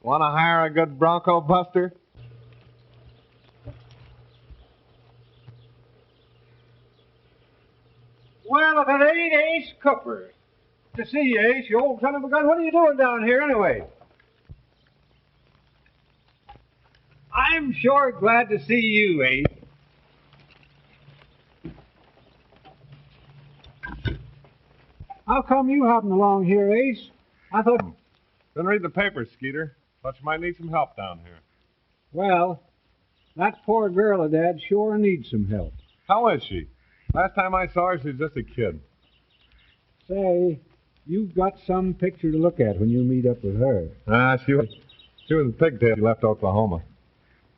Want to hire a good bronco buster? Well, if it ain't Ace Cooper. To see you, Ace, you old son of a gun. What are you doing down here, anyway? I'm sure glad to see you, Ace. How come you hopping along here, Ace? I thought... Then read the papers, Skeeter. Thought you might need some help down here. Well, that poor girl of Dad sure needs some help. How is she? Last time I saw her, she was just a kid. Say, you've got some picture to look at when you meet up with her. She was a pigtail. She left Oklahoma.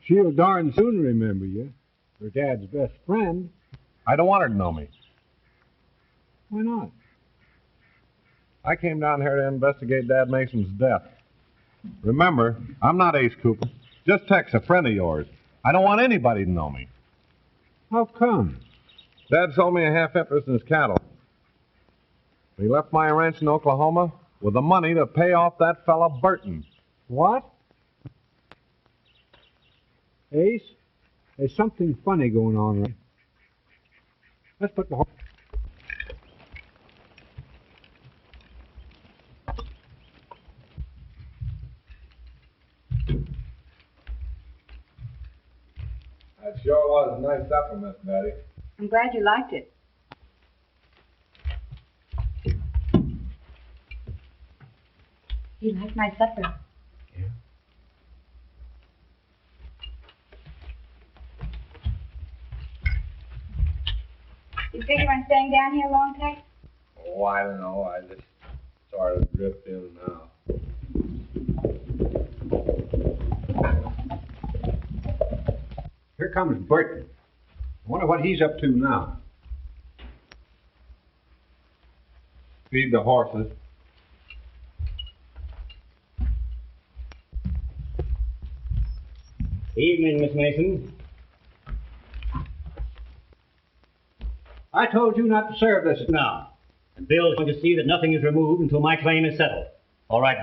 She'll darn soon remember you. Her Dad's best friend. I don't want her to know me. Why not? I came down here to investigate Dad Mason's death. Remember, I'm not Ace Cooper. Just Tex, a friend of yours. I don't want anybody to know me. How come? Dad sold me a half interest in his cattle. He left my ranch in Oklahoma with the money to pay off that fella Burton. What? Ace, there's something funny going on, right? Let's put the horse... That sure was a nice supper, Miss Betty. I'm glad you liked it. You like my supper? Yeah. You figure on staying down here long, Tex? Oh, I don't know. I just sort of drift in and out. Here comes Burton. I wonder what he's up to now. Feed the horses. Evening, Miss Mason. I told you not to serve this Now, and Bill's going to see that nothing is removed until my claim is settled. All right.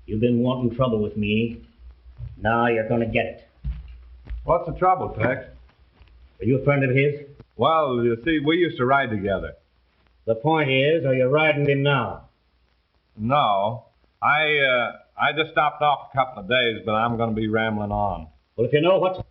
You've been wanting trouble with me. Now you're going to get it. What's the trouble, Tex? Are you a friend of his? Well, you see, we used to ride together. The point is, are you riding him now? No. I just stopped off a couple of days, but I'm going to be rambling on. Well, if you know what's...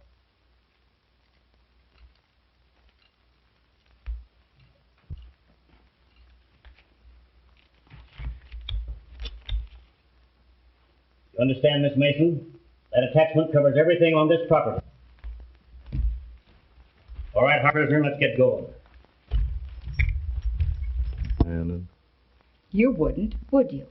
You understand, Miss Mason? That attachment covers everything on this property. All right, Harper's, let's get going. And You wouldn't, would you?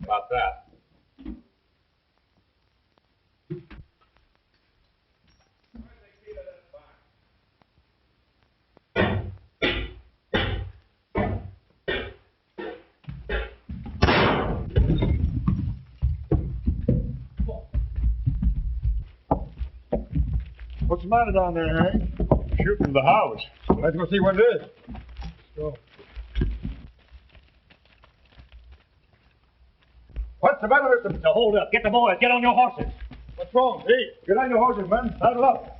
about that. What's the matter down there, Hank? Shooting the house. Let's go see what it is. Let's go. What's the matter, Mr. Now hold up. Get the boys. Get on your horses. What's wrong? Hey, get on your horses, men. Saddle up.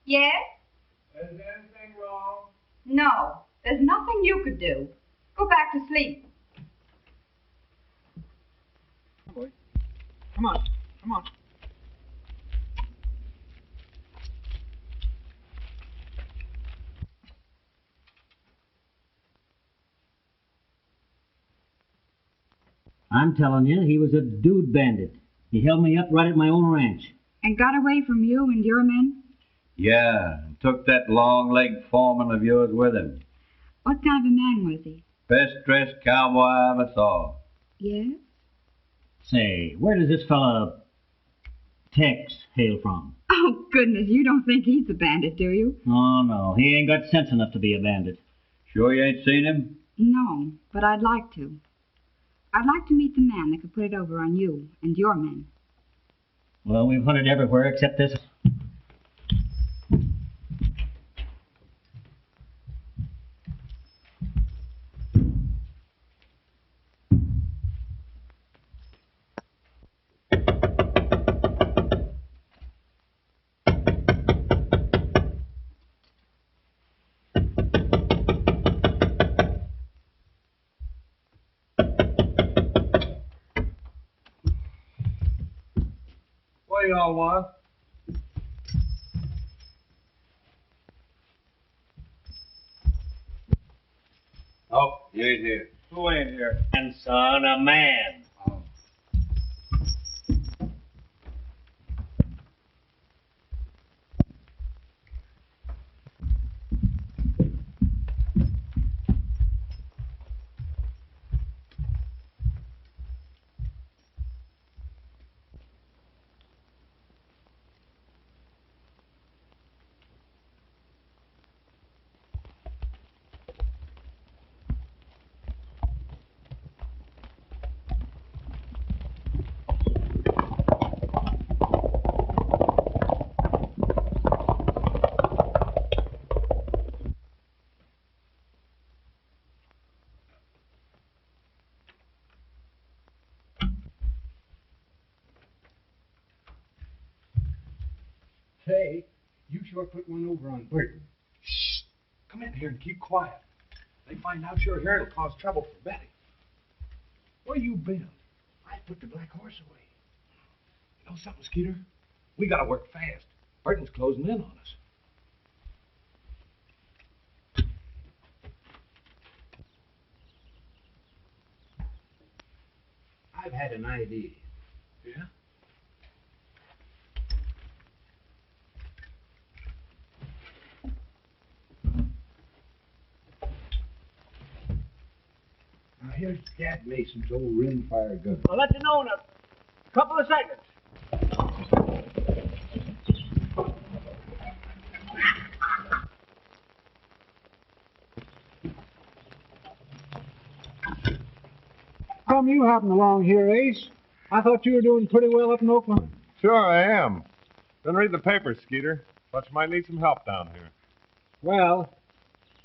Yes? Is anything wrong? No. There's nothing you could do. Go back to sleep. Boy. Come on. Come on. I'm telling you, he was a Dude Bandit. He held me up right at my own ranch. And got away from you and your men? Yeah, and took that long-legged foreman of yours with him. What kind of a man was he? Best-dressed cowboy I ever saw. Yes? Say, where does this fella Tex hail from? Oh, goodness, you don't think he's a bandit, do you? Oh, no, he ain't got sense enough to be a bandit. Sure you ain't seen him? No, but I'd like to. I'd like to meet the man that could put it over on you and your men. Well, we've hunted everywhere except this. What do y'all want? Oh, you ain't here. Who ain't here? And son, a man. Say, you sure put one over on Burton. Shh! Come in here and keep quiet. They find out you're here, it'll cause trouble for Betty. Where you been? I put the black horse away. You know something, Skeeter? We gotta work fast. Burton's closing in on us. I've had an idea. Yeah? Now here's Dad Mason's old rimfire gun. I'll let you know in a couple of seconds. Come you hopping along here, Ace? I thought you were doing pretty well up in Oklahoma. Sure I am. Then read the papers, Skeeter. But you might need some help down here. Well,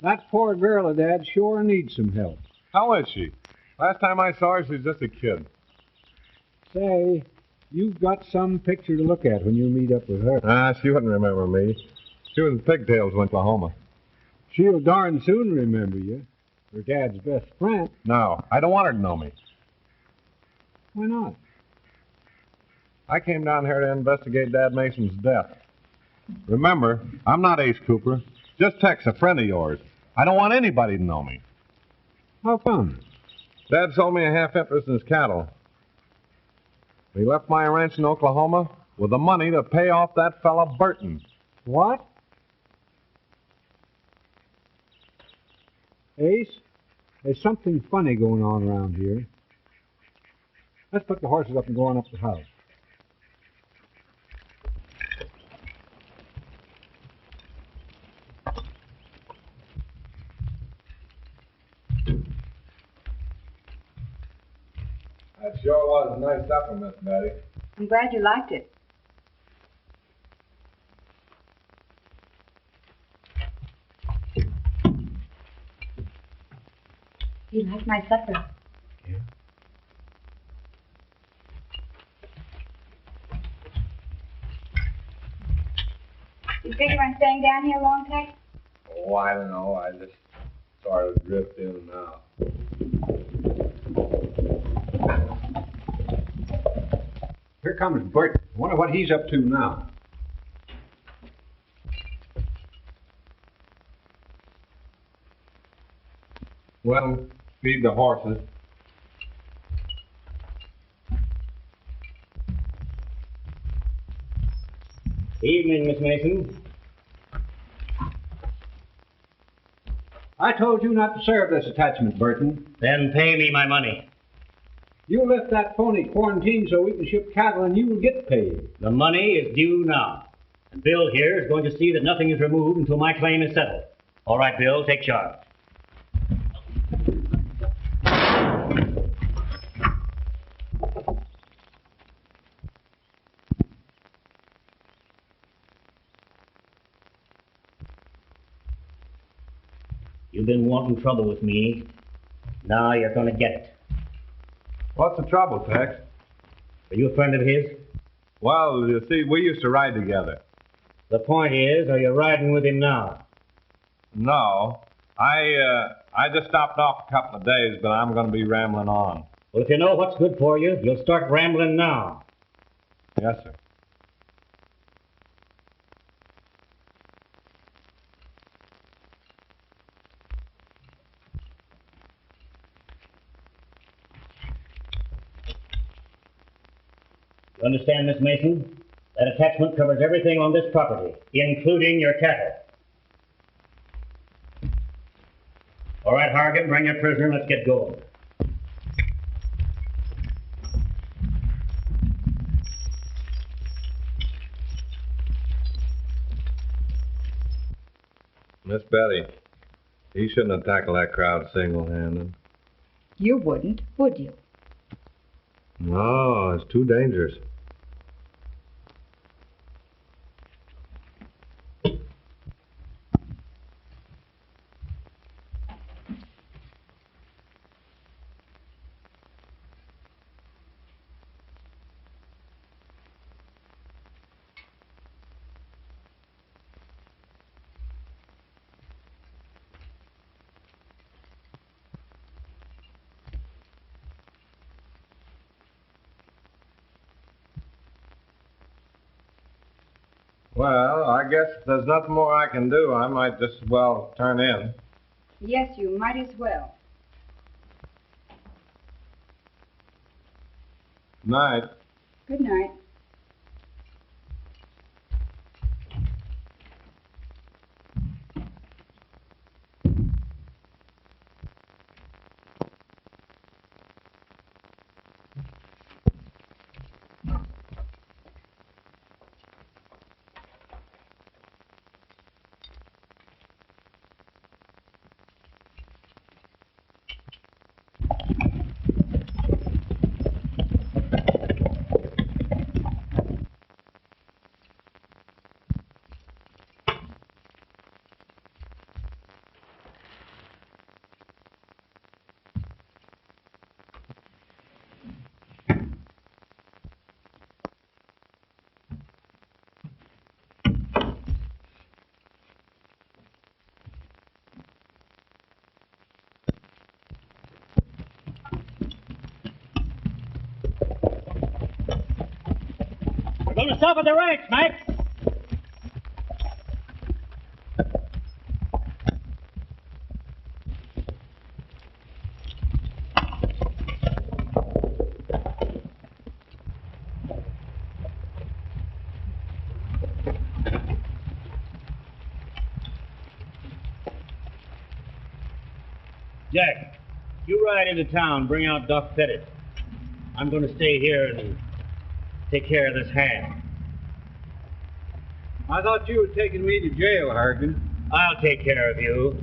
that poor girl of Dad sure needs some help. How is she? Last time I saw her, she was just a kid. Say, you've got some picture to look at when you meet up with her. She wouldn't remember me. She was in pigtails in Oklahoma. She'll darn soon remember you. Her Dad's best friend. No, I don't want her to know me. Why not? I came down here to investigate Dad Mason's death. Remember, I'm not Ace Cooper. Just Tex, a friend of yours. I don't want anybody to know me. How come? Dad sold me a half interest in his cattle. He left my ranch in Oklahoma with the money to pay off that fella Burton. What? Ace, there's something funny going on around here. Let's put the horses up and go on up the house. That sure was nice supper, Miss Betty. I'm glad you liked it. You like my supper? Yeah. You figure on staying down here long, Tex? Oh, I don't know. I just sort of drift in and out. Here comes Burton. I wonder what he's up to now. Well, feed the horses. Evening, Miss Mason. I told you not to serve this attachment, Burton. Then pay me my money. You left that pony quarantined so we can ship cattle and you will get paid. The money is due now. And Bill here is going to see that nothing is removed until my claim is settled. All right, Bill, take charge. You've been wanting trouble with me. Now you're going to get it. What's the trouble, Tex? Are you a friend of his? Well, you see, we used to ride together. The point is, are you riding with him now? No. I just stopped off a couple of days, but I'm going to be rambling on. Well, if you know what's good for you, you'll start rambling now. Yes, sir. You understand, Miss Mason? That attachment covers everything on this property, including your cattle. All right, Hargan, bring your prisoner and let's get going. Miss Betty, he shouldn't have tackled that crowd single-handed. You wouldn't, would you? No, it's too dangerous. Well, I guess if there's nothing more I can do, I might just as well turn in. Yes, you might as well. Night. Good night. We're going to stop at the ranch, Max. Jack, you ride into town, bring out Doc Pettit. I'm going to stay here and take care of this hand. I thought you were taking me to jail, Hargan. I'll take care of you.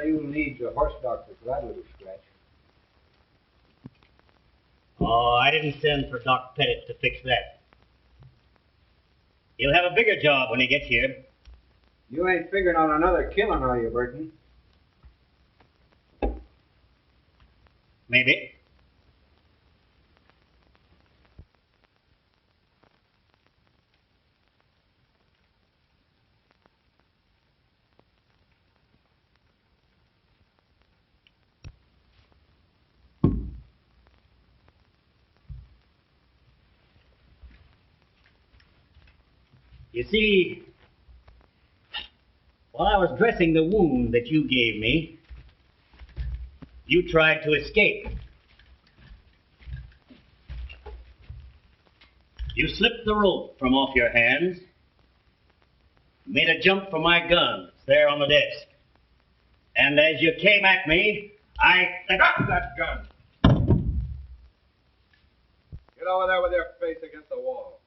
say you'll need a horse doctor for that little scratch. Oh, I didn't send for Doc Pettit to fix that. He'll have a bigger job when he gets here. You ain't figuring on another killing, are you, Burton? Maybe. You see, while I was dressing the wound that you gave me, you tried to escape. You slipped the rope from off your hands, made a jump for my gun that's there on the desk. And as you came at me, I got that gun. Get over there with your face against the wall.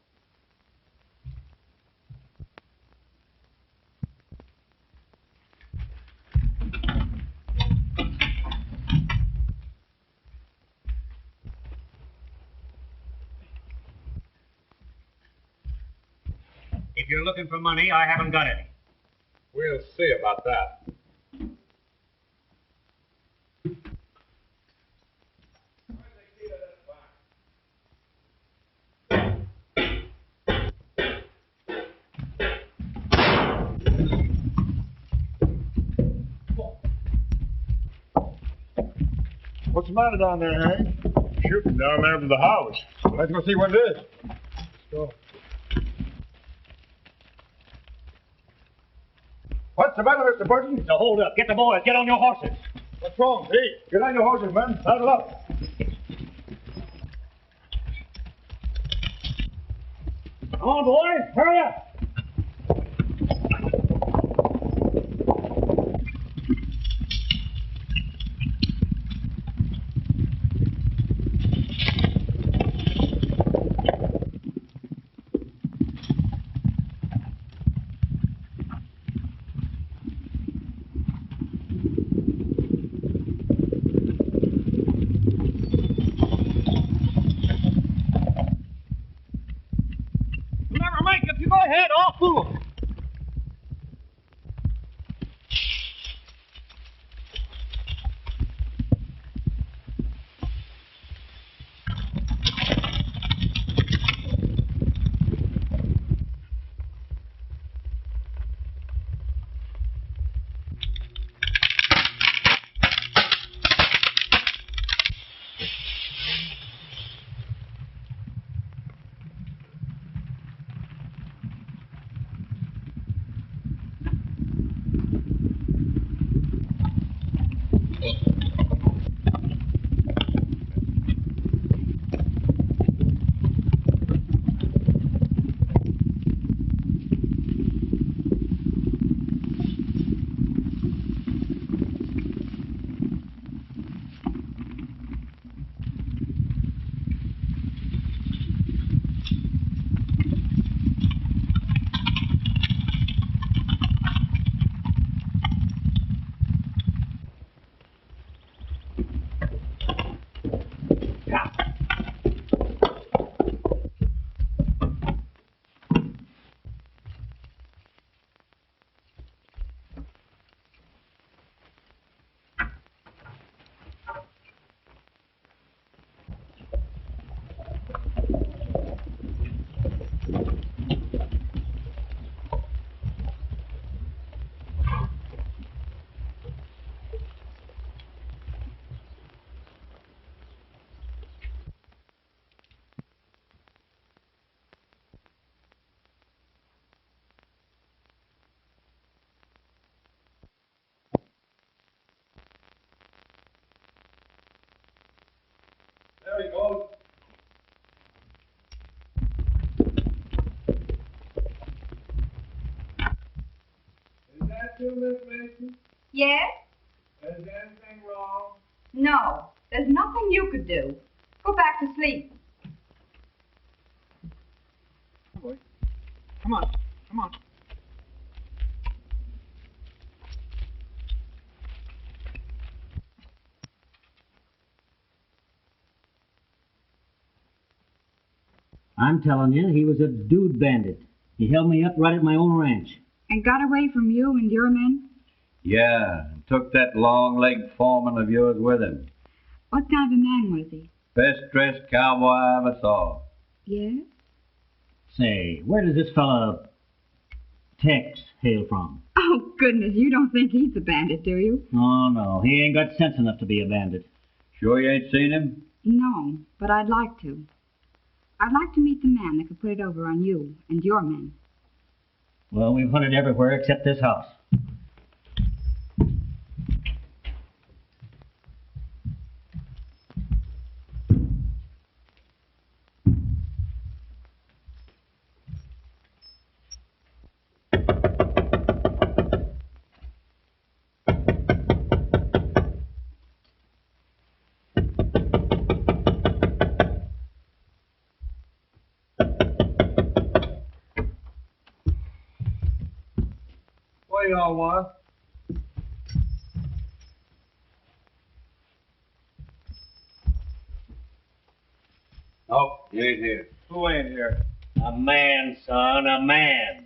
If you're looking for money, I haven't got any. We'll see about that. What's the matter down there, Hank? Shooting down there from the house. Let's go see what it is. Let's go. What's the matter, Mr. Burton? So hold up. Get the boys. Get on your horses. What's wrong, Pete? Get on your horses, men. Saddle up. Come on, boys. Hurry up. There he goes. Is that you, Miss Mason? Yes? Is there anything wrong? No. There's nothing you could do. Go back to sleep. Boy. Come on. Come on. I'm telling you, he was a Dude Bandit. He held me up right at my own ranch. And got away from you and your men? Yeah, and took that long-legged foreman of yours with him. What kind of a man was he? Best-dressed cowboy I ever saw. Yes? Say, where does this fella Tex hail from? Oh, goodness, you don't think he's a bandit, do you? Oh, no, he ain't got sense enough to be a bandit. Sure you ain't seen him? No, but I'd like to. I'd like to meet the man that could put it over on you and your men. Well, we've hunted everywhere except this house. What do y'all want? Oh, you ain't here. Who ain't here? A man, son, a man.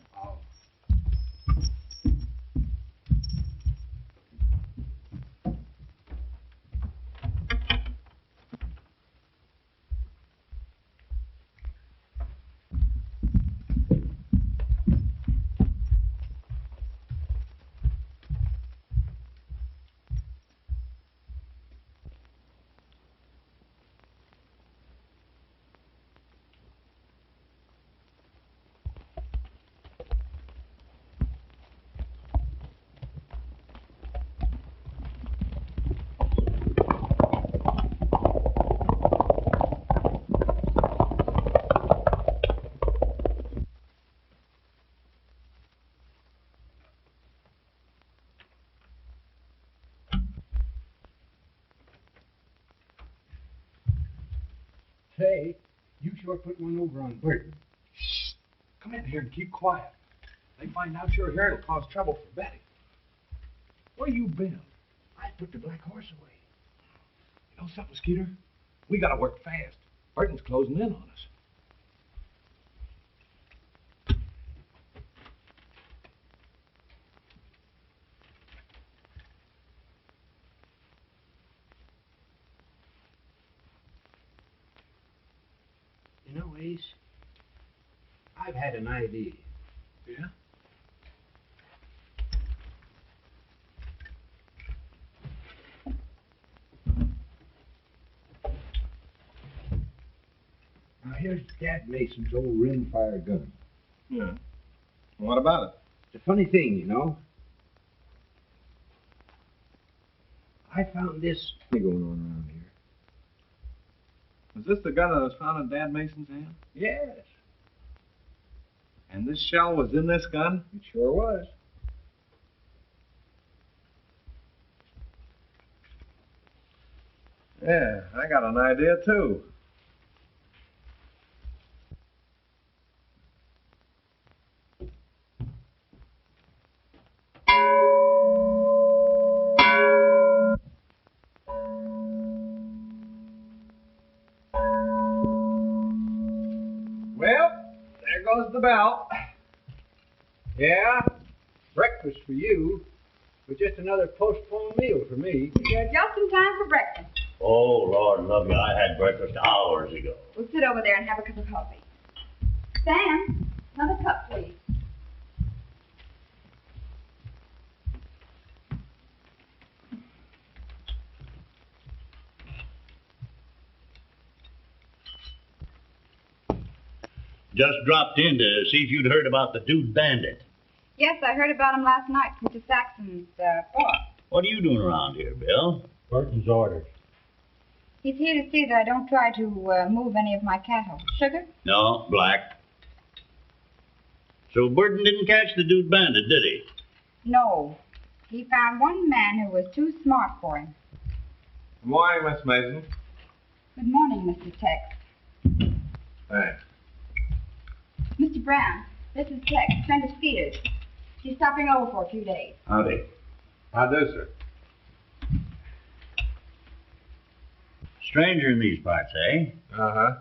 Say, you sure put one over on Burton. Shh. Come in here and keep quiet. They find out you're here, it'll cause trouble for Betty. Where you been? I put the black horse away. You know something, Skeeter? We gotta work fast. Burton's closing in on us. You know, Ace, I've had an idea. Yeah? Now, here's Dad Mason's old rimfire gun. Yeah. What about it? It's a funny thing, you know. I found this thing going on around here. Was this the gun that was found in Dad Mason's hand? Yes, And this shell was in this gun? it sure was. Yeah, I got an idea too. Well, there goes the bell. Yeah, breakfast for you, but just another postponed meal for me. You're just in time for breakfast. Oh, Lord love you, I had breakfast hours ago. We'll sit over there and have a cup of coffee. Sam, another cup, please. Just dropped in to see if you'd heard about the Dude Bandit. Yes, I heard about him last night from Mr. Saxon's boss. What are you doing around here, Bill? Burton's orders. He's here to see that I don't try to move any of my cattle. Sugar? No, black. So Burton didn't catch the Dude Bandit, did he? No. He found one man who was too smart for him. Good morning, Miss Mason. Good morning, Mr. Tex. Thanks. Mr. Brown, this is Tex, friend of Skeeter's. She's stopping over for a few days. Howdy. How do, sir? Stranger in these parts, eh? Uh-huh.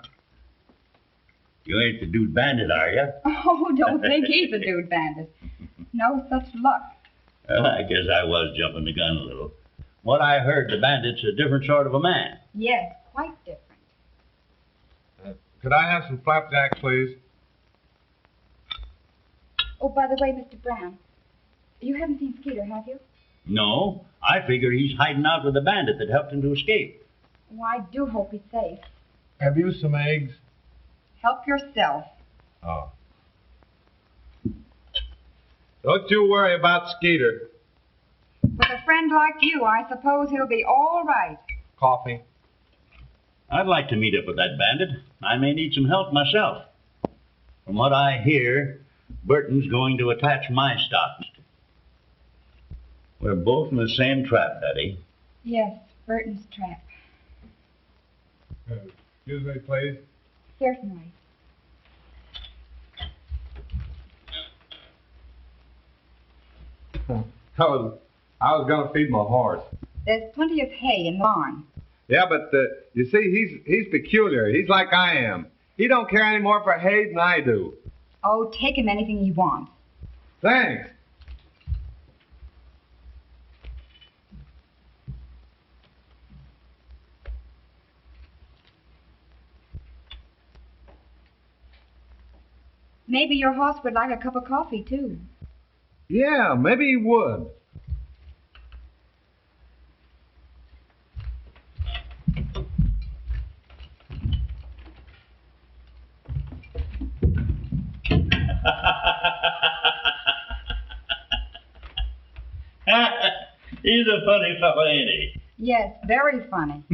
You ain't the Dude Bandit, are you? Oh, don't think he's a Dude Bandit. No such luck. Well, I guess I was jumping the gun a little. What I heard, the bandit's a different sort of a man. Yes, quite different. Could I have some flapjacks, please? Oh, by the way, Mr. Brown, you haven't seen Skeeter, have you? No, I figure he's hiding out with the bandit that helped him to escape. Oh, I do hope he's safe. Have you some eggs? Help yourself. Oh. Don't you worry about Skeeter. With a friend like you, I suppose he'll be all right. Coffee. I'd like to meet up with that bandit. I may need some help myself. From what I hear, Burton's going to attach my stocks. We're both in the same trap, Daddy. Yes, Burton's trap. Excuse me, please. Certainly. I was going to feed my horse. There's plenty of hay in the barn. Yeah, but you see, he's peculiar. He's like I am. He don't care any more for hay than I do. Oh, take him anything he wants. Thanks. Maybe your horse would like a cup of coffee, too. Yeah, maybe he would. He's a funny fellow, ain't he? Yes, very funny.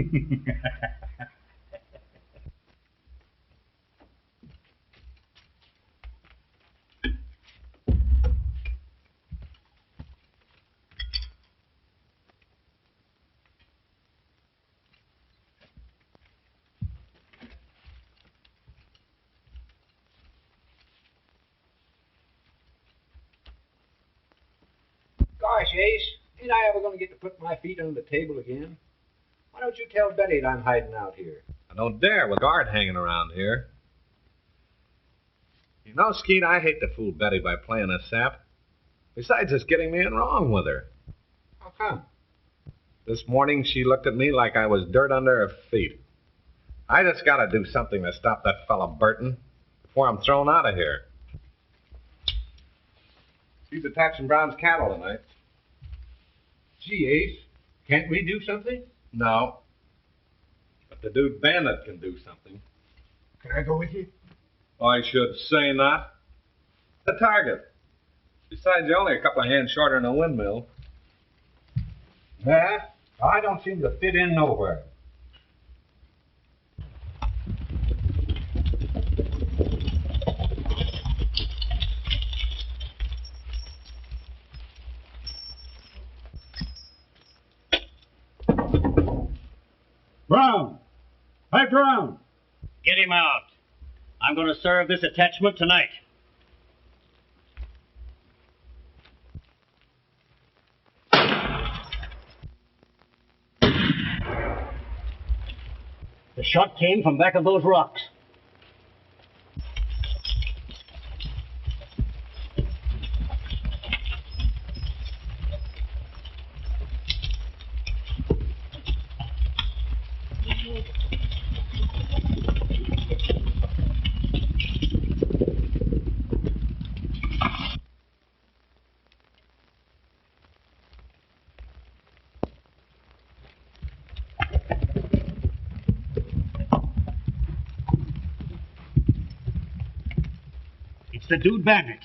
Gosh, Ace, ain't I ever going to get to put my feet on the table again? Why don't you tell Betty that I'm hiding out here? I don't dare with a guard hanging around here. You know, Skeet, I hate to fool Betty by playing a sap. Besides, it's getting me in wrong with her. How come? This morning, she looked at me like I was dirt under her feet. I just got to do something to stop that fella Burton before I'm thrown out of here. She's attaching Brown's cattle tonight. Gee, Ace, can't we do something? No. But the Dude Bandit can do something. Can I go with you? I should say not. The target. Besides, you're only a couple of hands shorter than a windmill. Yeah, I don't seem to fit in nowhere. Brown! Hey, Brown! Get him out. I'm going to serve this attachment tonight. The shot came from back of those rocks. It's the Dude Bandit.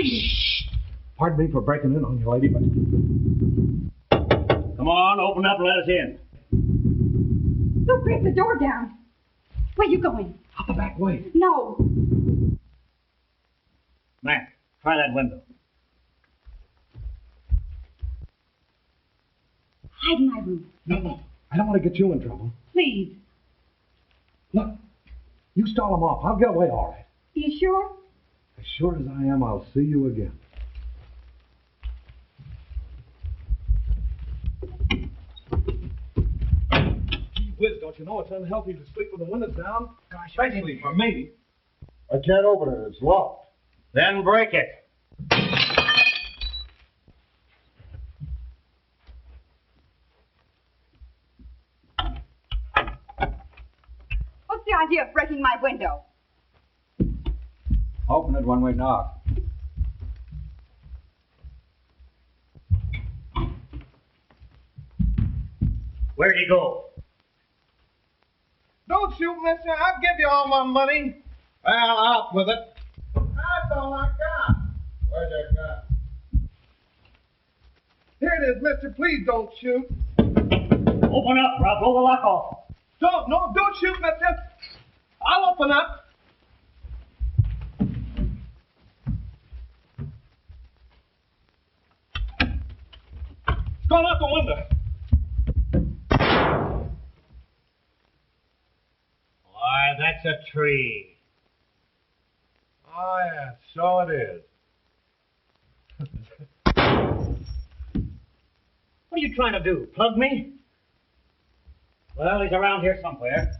Please. Pardon me for breaking in on you, lady, but... Come on, open up and let us in. Don't break the door down. Where you going? Out the back way. No. Mac, try that window. Hide in my room. No. I don't want to get you in trouble. Please. Look, you stall them off. I'll get away all right. You sure? As sure as I am, I'll see you again. Gee whiz, don't you know it's unhealthy to sleep with the windows down? Gosh, Especially for me. I can't open it. It's locked. Then break it. What's the idea of breaking my window? Open it when we knock. Where'd he go? Don't shoot, mister. I'll give you all my money. Well, out with it. That's all I got. Where's that gun? Here it is, mister. Please don't shoot. Open up or I'll blow the lock off. Don't shoot, mister. I'll open up. It's gone out the window. Why, that's a tree. Oh, yeah, so it is. What are you trying to do? Plug me? Well, he's around here somewhere.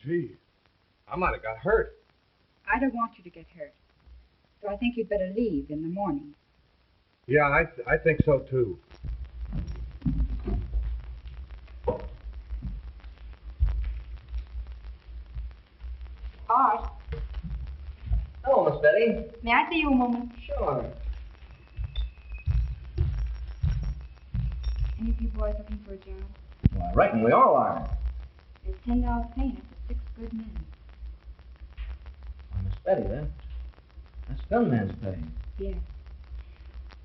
Gee, I might have got hurt. I don't want you to get hurt. So I think you'd better leave in the morning. Yeah, I think so, too. Art, Hello, Miss Betty. may I see you a moment? Sure. Any of you boys looking for a job? Well, I reckon we all are. There's $10 payment for 6 good men. Well, Miss Betty, that's gunman's pay. Yes.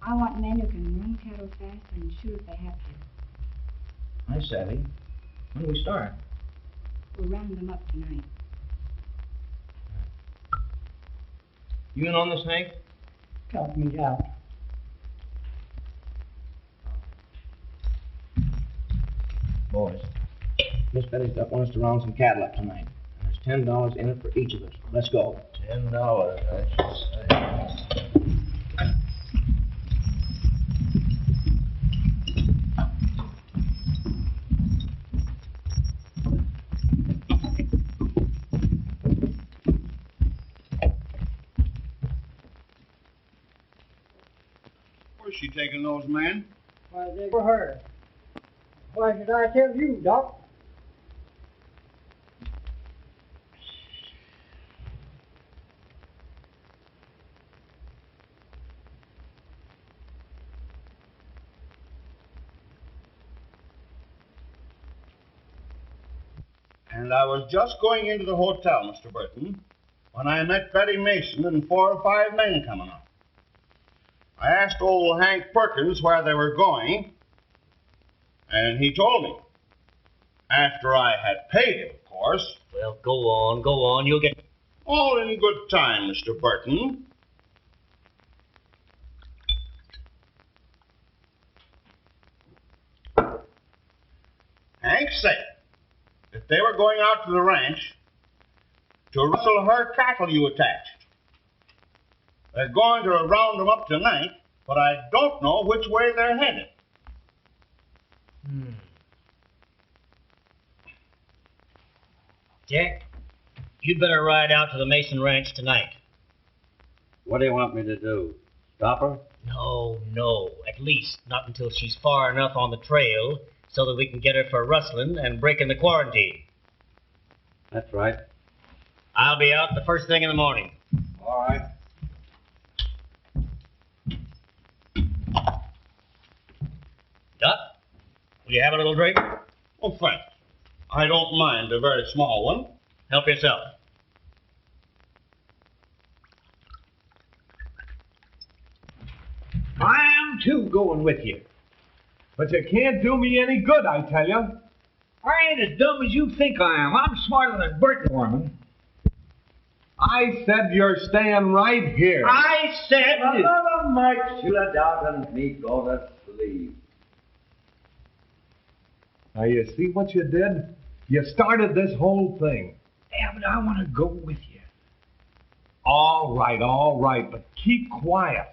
I want men who can run cattle fast and shoot if they have to. Hi, Savvy. When do we start? We'll round them up tonight. You in on this, Hank? Help me out. Boys, Miss Betty's got wants us to round some cattle up tonight. And there's $10 in it for each of us. Let's go. $10, I should say. Where's she taking those men? Why, they were her. Why should I tell you, Doc? And I was just going into the hotel, Mr. Burton, when I met Betty Mason and 4 or 5 men coming up. I asked old Hank Perkins where they were going, and he told me. After I had paid him, of course. Well, go on. You'll get... All in good time, Mr. Burton. Hank said that they were going out to the ranch to rustle her cattle you attached. They're going to round them up tonight, but I don't know which way they're headed. Jack, you'd better ride out to the Mason Ranch tonight. What do you want me to do? Stop her? No. At least not until she's far enough on the trail so that we can get her for rustling and breaking the quarantine. That's right. I'll be out the first thing in the morning. All right. Duck, will You have a little drink? Oh, thanks. I don't mind a very small one. Help yourself. I am too going with you. But you can't do me any good, I tell you. I ain't as dumb as you think I am. I'm smarter than Burton Foreman. I said you're staying right here. I said... Another Mike chill it out and me go to sleep. Now, you see what you did? You started this whole thing. Yeah, but I want to go with you. All right, but keep quiet.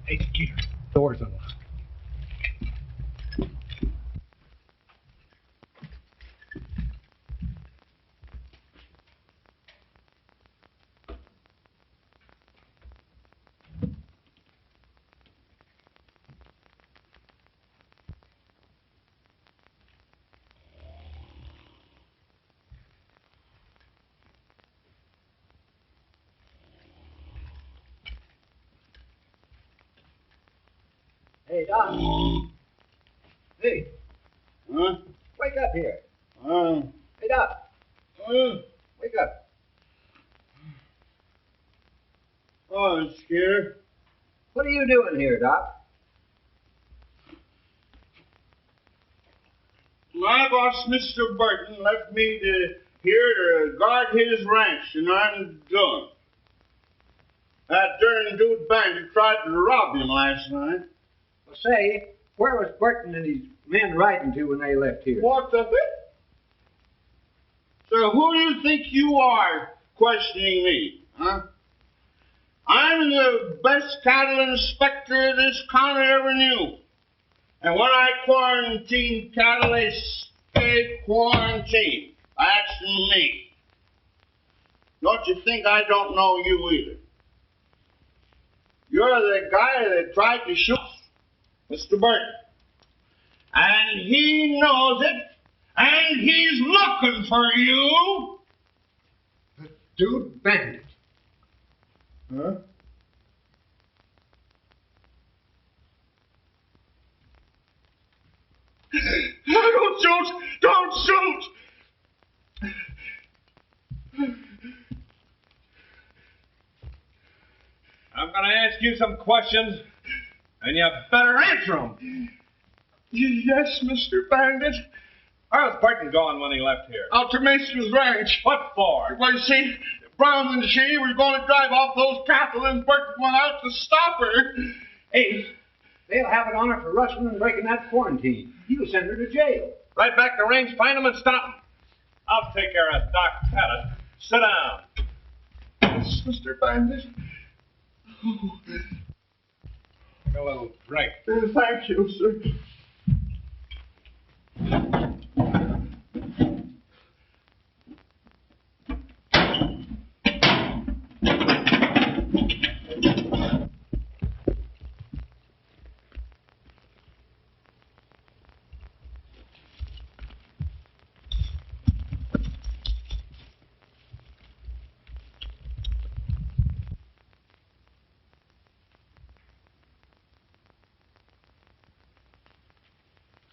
Hey, Skeeter, door's unlocked. Hey, Doc. Hey, Huh? wake up here. Uh, Hey, Doc, wake up. oh, it's scared. What are you doing here, Doc? My boss, Mr. Burton, left me here to guard his ranch, and I'm done. That darn Dude Bandit tried to rob him last night. Well, say, where was Burton and his men riding to when they left here? What the bit? So who do you think you are questioning me, huh? I'm the best cattle inspector this county ever knew. And when I quarantine cattle, they stay quarantined. That's me. Don't you think I don't know you either? You're the guy that tried to shoot Mr. Burton. And he knows it, and he's looking for you. Dude Bandit. Huh? Don't shoot! Don't shoot! I'm going to ask you some questions, and you better answer them. Yes, Mr. Bandit. Where's Burton going when he left here? Out to Mason's ranch. What for? Well, you see, Brown and Shea were going to drive off those cattle, and Burton went out to stop her. Hey, they'll have it on her for rustling and breaking that quarantine. He'll send her to jail. Right back to range, find him and stop him. I'll take care of Doc Pettit. Sit down. Yes, Mr. Bandit. Oh, Take a little drink. thank you, sir.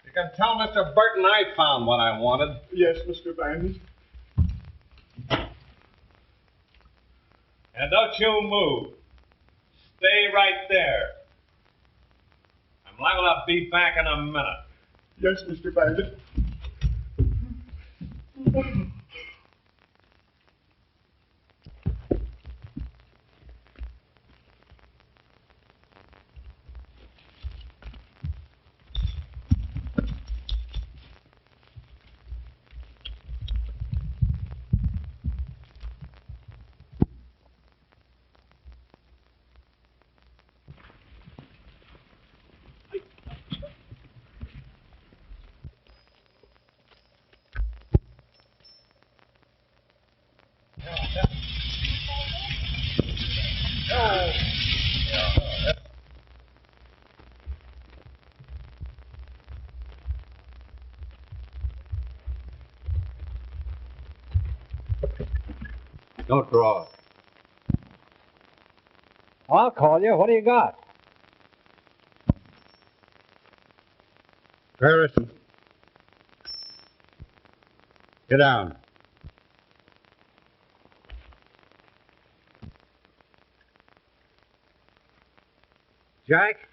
You can tell Mr. Burton I found what I wanted. Yes, Mr. Bandit. And don't you move. Stay right there. I'm liable to be back in a minute. Yes, Mr. Bandit. Don't draw. I'll call you. What do you got? Harrison. Get down. Jack,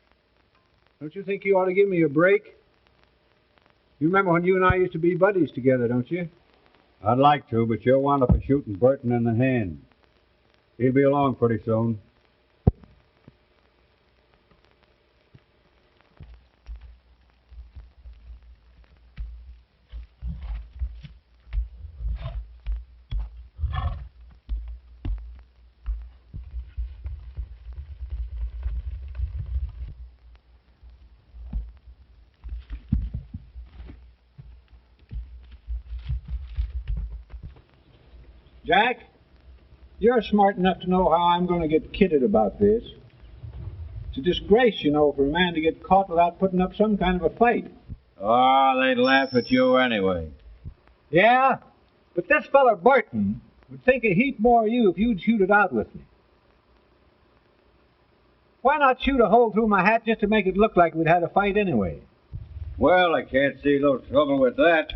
don't you think you ought to give me a break? You remember when you and I used to be buddies together, don't you? I'd like to, but you'll wind up shooting Burton in the hand. He'll be along pretty soon. Jack, you're smart enough to know how I'm going to get kidded about this. It's a disgrace, you know, for a man to get caught without putting up some kind of a fight. Oh, they'd laugh at you anyway. Yeah, but this feller Burton would think a heap more of you if you'd shoot it out with me. Why not shoot a hole through my hat just to make it look like we'd had a fight anyway? Well, I can't see no trouble with that.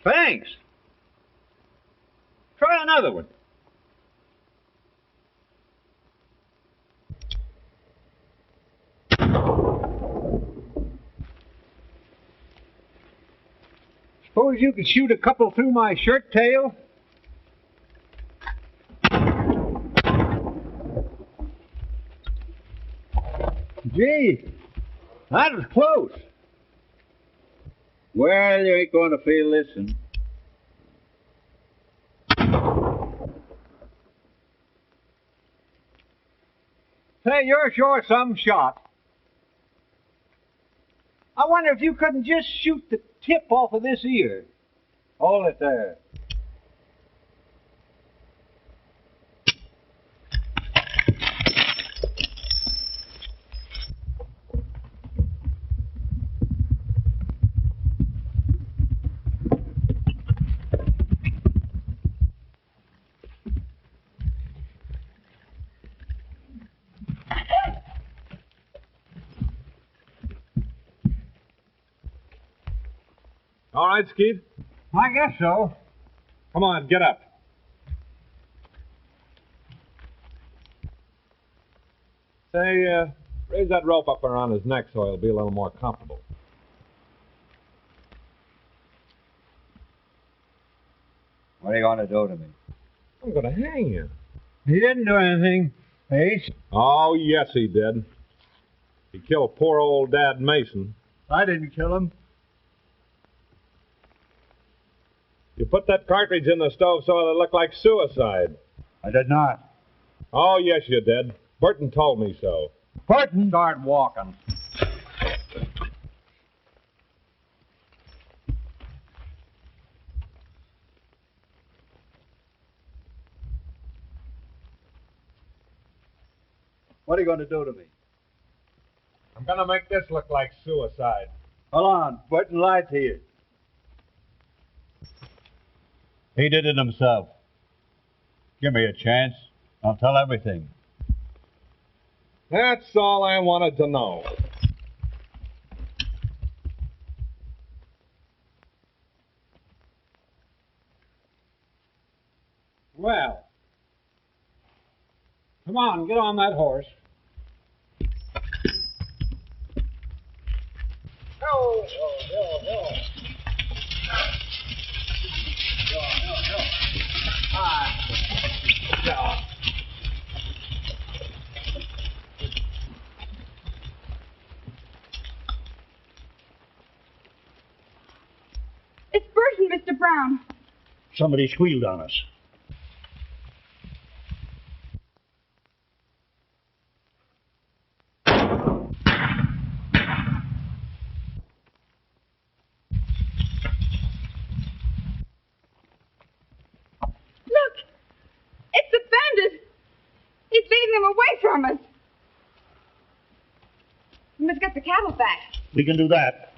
Thanks. Try another one. Suppose you could shoot a couple through my shirt tail? Gee, that was close. Well, you ain't going to feel this one. Say, you're sure some shot. I wonder if you couldn't just shoot the tip off of this ear. Hold it there. All right, Skeet. I guess so. Come on, get up. Say, raise that rope up around his neck so he'll be a little more comfortable. What are you going to do to me? I'm going to hang you. He didn't do anything, Ace. Oh, yes, he did. He killed poor old Dad Mason. I didn't kill him. You put that cartridge in the stove so it looked like suicide. I did not. Oh, yes, you did. Burton told me so. Burton? Start walking. What are you going to do to me? I'm going to make this look like suicide. Hold on. Burton lied to you. He did it himself. Give me a chance. I'll tell everything. That's all I wanted to know. Well, come on, get on that horse. It's Burton, Mr. Brown. Somebody squealed on us. from us. We must get the cattle back. We can do that.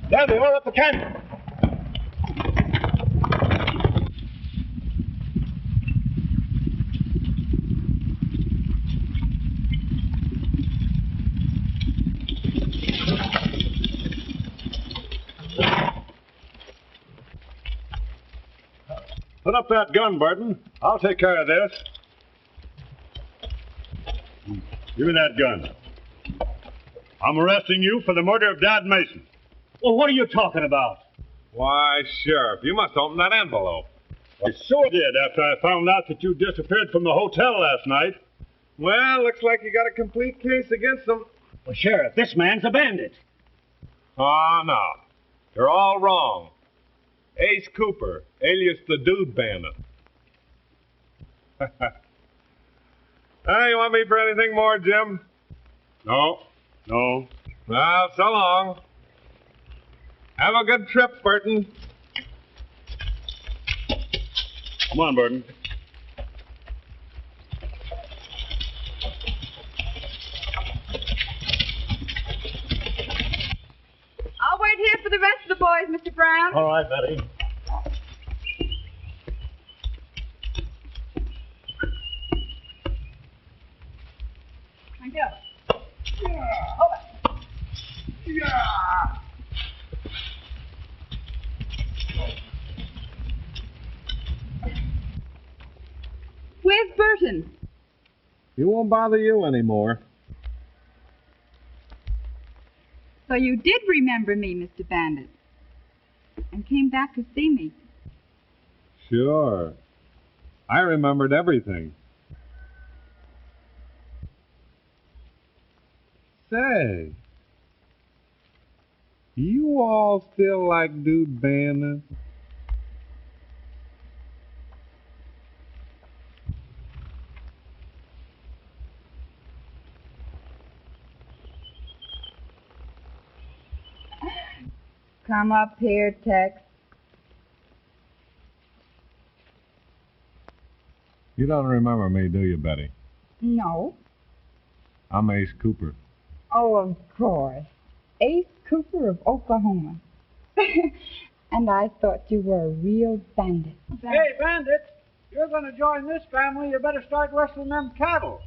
There they are up the canyon. Put up that gun, Burton. I'll take care of this. Give me that gun. I'm arresting you for the murder of Dad Mason. Well, what are you talking about? Why, Sheriff, you must open that envelope. I sure did after I found out that you disappeared from the hotel last night. Well, looks like you got a complete case against them. Well, Sheriff, this man's a bandit. Oh, no. You're all wrong. Ace Cooper, alias the Dude Bandit. Hey, you want me for anything more, Jim? No. Well, so long. Have a good trip, Burton. Come on, Burton. I'll wait here for the rest of the boys, Mr. Brown. All right, Betty. Thank you. Where's Burton? He won't bother you anymore. So you did remember me, Mr. Bandit, and came back to see me. Sure. I remembered everything. Say, you all still like Dude Bandit? Come up here, Tex. You don't remember me, do you, Betty? No. I'm Ace Cooper. Oh, of course. Ace Cooper of Oklahoma. And I thought you were a real bandit. Hey, bandit, you're going to join this family. You better start rustling them cattle.